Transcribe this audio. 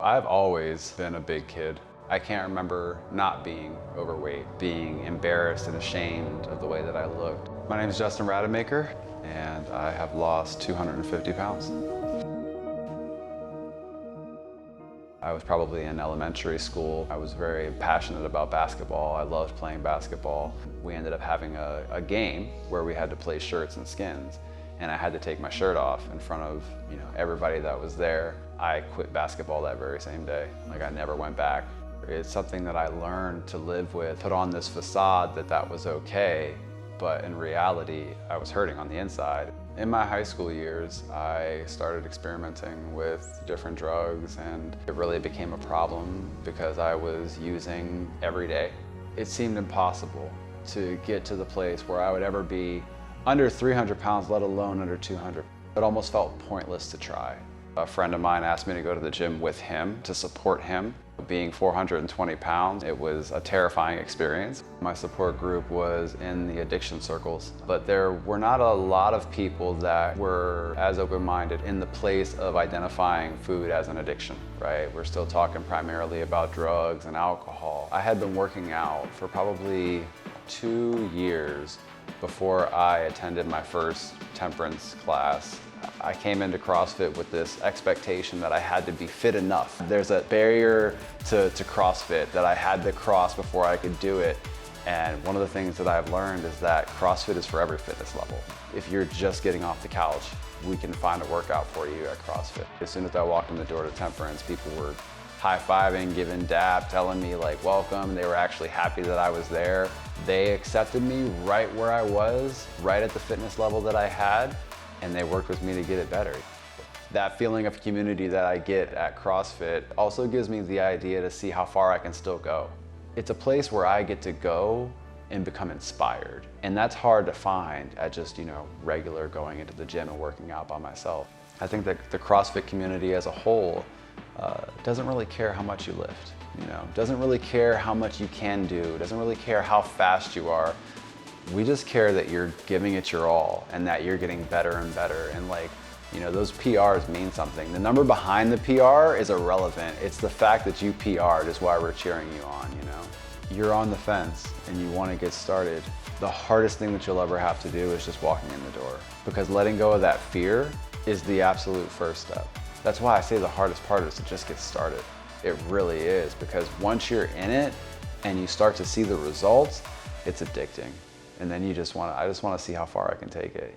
I've always been a big kid. I can't remember not being overweight, being embarrassed and ashamed of the way that I looked. My name is Justin Rademacher, and I have lost 250 pounds. I was probably in elementary school. I was very passionate about basketball. I loved playing basketball. We ended up having a game where we had to play shirts and skins, and I had to take my shirt off in front of everybody that was there. I quit basketball that very same day. Like, I never went back. It's something that I learned to live with, put on this facade that was okay, but in reality, I was hurting on the inside. In my high school years, I started experimenting with different drugs, and it really became a problem because I was using every day. It seemed impossible to get to the place where I would ever be under 300 pounds, let alone under 200. It almost felt pointless to try. A friend of mine asked me to go to the gym with him to support him. Being 420 pounds, it was a terrifying experience. My support group was in the addiction circles, but there were not a lot of people that were as open-minded in the place of identifying food as an addiction, right? We're still talking primarily about drugs and alcohol. I had been working out for probably 2 years before I attended my first Temperance class. I came into CrossFit with this expectation that I had to be fit enough. There's a barrier to CrossFit that I had to cross before I could do it. And one of the things that I've learned is that CrossFit is for every fitness level. If you're just getting off the couch, we can find a workout for you at CrossFit. As soon as I walked in the door to Temperance, people were high-fiving, giving dap, telling me like welcome. They were actually happy that I was there. They accepted me right where I was, right at the fitness level that I had, and they worked with me to get it better. That feeling of community that I get at CrossFit also gives me the idea to see how far I can still go. It's a place where I get to go and become inspired. And that's hard to find at just, regular going into the gym and working out by myself. I think that the CrossFit community as a whole doesn't really care how much you lift, doesn't really care how much you can do, doesn't really care how fast you are. We just care that you're giving it your all and that you're getting better and better. And those PRs mean something. The number behind the PR is irrelevant. It's the fact that you PR'd is why we're cheering you on, You're on the fence and you want to get started. The hardest thing that you'll ever have to do is just walking in the door, because letting go of that fear is the absolute first step. That's why I say the hardest part is to just get started. It really is, because once you're in it and you start to see the results, it's addicting. And then I just want to see how far I can take it,